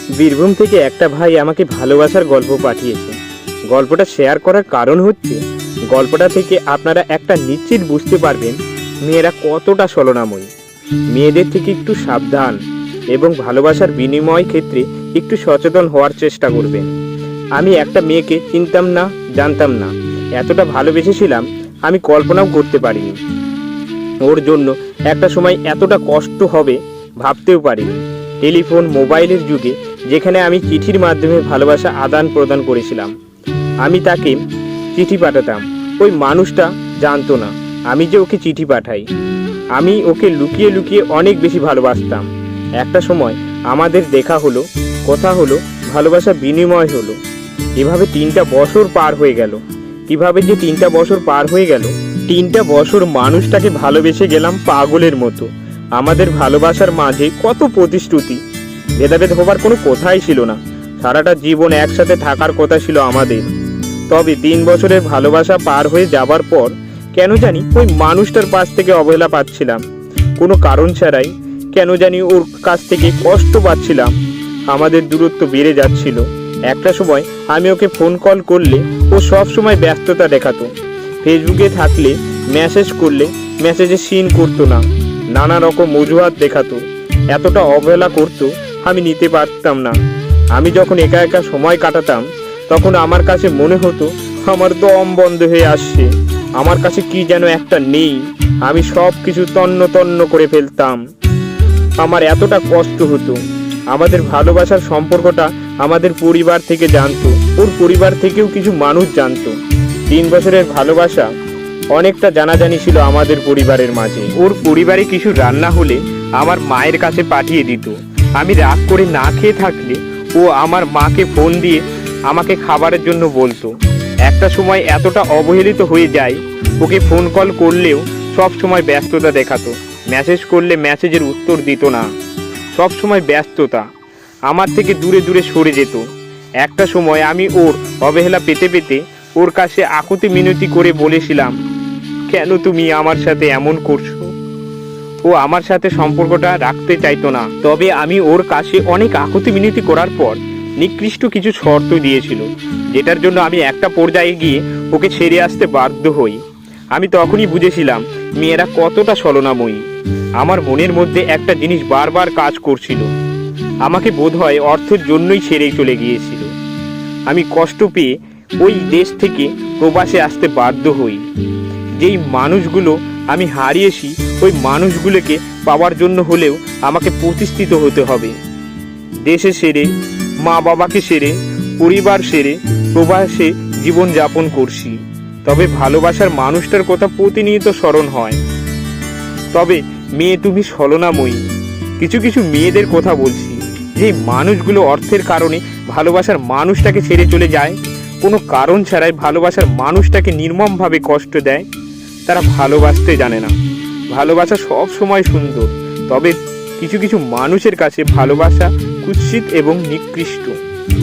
বীরভূম থেকে একটা ভাই আমাকে ভালোবাসার গল্প পাঠিয়েছে। গল্পটা শেয়ার করার কারণ হচ্ছে, গল্পটা থেকে আপনারা একটা নিশ্চিত বুঝতে পারবেন মেয়েরা কতটা ছলনাময়ী। মেয়েদের থেকে একটু সাবধান এবং ভালোবাসার বিনিময় ক্ষেত্রে একটু সচেতন হওয়ার চেষ্টা করবেন। আমি একটা মেয়েকে চিনতাম না, জানতাম না, এতটা ভালোবেসেছিলাম আমি কল্পনাও করতে পারিনি। ওর জন্য একটা সময় এতটা কষ্ট হবে ভাবতেও পারিনি। টেলিফোন মোবাইলের যুগে যেখানে আমি চিঠির মাধ্যমে ভালোবাসা আদান প্রদান করেছিলাম, আমি তাকে চিঠি পাঠাতাম, ওই মানুষটা জানতো না আমি যে ওকে চিঠি পাঠাই। আমি ওকে লুকিয়ে লুকিয়ে অনেক বেশি ভালোবাসতাম। একটা সময় আমাদের দেখা হলো, কথা হলো, ভালোবাসা বিনিময় হলো। এভাবে 3টা বছর পার হয়ে গেল। কিভাবে যে 3টা বছর পার হয়ে গেল, 3টা বছর মানুষটাকে ভালোবেসে গেলাম পাগলের মতো। আমাদের ভালোবাসার মাঝে কত প্রতিশ্রুতি, ভেদাভেদ হবার কোনো কথাই ছিল না। সারাটা জীবন একসাথে থাকার কথা ছিল আমাদের। তবে 3 বছরের ভালোবাসা পার হয়ে যাবার পর কেন জানি ওই মানুষটার পাশ থেকে অবহেলা পাচ্ছিলাম, কোনো কারণ ছাড়াই। কেন জানি ওর কাছ থেকে কষ্ট পাচ্ছিলাম। আমাদের দূরত্ব বেড়ে যাচ্ছিল। একটা সময় আমি ওকে ফোন কল করলে ও সব সময় ব্যস্ততা দেখাতো। ফেসবুকে থাকলে মেসেজ করলে মেসেজে সিন করতো না, নানা রকম অজুহাত দেখাতো। এতটা অবহেলা করতো আমি নিতে পারতাম না। আমি যখন একা একা সময় কাটাতাম তখন আমার কাছে মনে হতো আমার দম বন্ধ হয়ে আসছে, আমার কাছে কি যেন একটা নেই। আমি সব কিছু তন্ন তন্ন করে ফেলতাম। আমার এতটা কষ্ট হতো। আমাদের ভালোবাসার সম্পর্কটা আমাদের পরিবার থেকে জানতো, ওর পরিবার থেকেও কিছু মানুষ জানতো। 3 বছরের ভালোবাসা অনেকটা জানাজানি ছিল আমাদের পরিবারের মাঝে। ওর পরিবারে কিছু রান্না হলে আমার মায়ের কাছে পাঠিয়ে দিত। আমি রাগ করে না খেয়ে থাকলে ও আমার মাকে ফোন দিয়ে আমাকে খাবারের জন্য বলতো। একটা সময় এতটা অবহেলিত হয়ে যায়, ওকে ফোন কল করলেও সব সময় ব্যস্ততা দেখাতো, মেসেজ করলে মেসেজের উত্তর দিত না। সব সময় ব্যস্ততা, আমার থেকে দূরে দূরে সরে যেত। একটা সময় আমি ওর অবহেলা পেতে পেতে ওর কাছে আকুতি মিনতি করে বলেছিলাম, কেন তুমি আমার সাথে এমন করছো? ও আমার সাথে সম্পর্কটা রাখতে চাইতো না। তবে আমি ওর কাছে অনেক আকুতি মিনতি করার পর নিকৃষ্ট কিছু শর্ত দিয়েছিল, যেটার জন্য আমি একটা পর্যায়ে গিয়ে ওকে ছেড়ে আসতে বাধ্য হই। আমি তখনই বুঝেছিলাম মেয়েরা কতটা ছলনাময়ী। আমার মনের মধ্যে একটা জিনিস বারবার কাজ করছিল, আমাকে বোধহয় অর্থের জন্যই ছেড়ে চলে গিয়েছিল। আমি কষ্ট পেয়ে ওই দেশ থেকে প্রবাসে আসতে বাধ্য হই। যেই মানুষগুলো আমি হারিয়েছি ওই মানুষগুলোকে পাওয়ার জন্য হলেও আমাকে প্রতিষ্ঠিত হতে হবে। দেশে সেরে, মা বাবাকে সেরে, পরিবার সেরে প্রবাসে জীবন যাপন করছি। তবে ভালোবাসার মানুষটার কথা প্রতিনিয়ত স্মরণ হয়। তবে মেয়ে তুমি ছলনাময়ী। কিছু কিছু মেয়েদের কথা বলছি, যে মানুষগুলো অর্থের কারণে ভালোবাসার মানুষটাকে ছেড়ে চলে যায়, কোনো কারণ ছাড়াই ভালোবাসার মানুষটাকে নির্মমভাবে কষ্ট দেয়। তারা ভালোবাসতে জানে না। ভালোবাসা সব সময় সুন্দর, তবে কিছু কিছু মানুষের কাছে ভালোবাসা কুৎসিত এবং নিকৃষ্ট।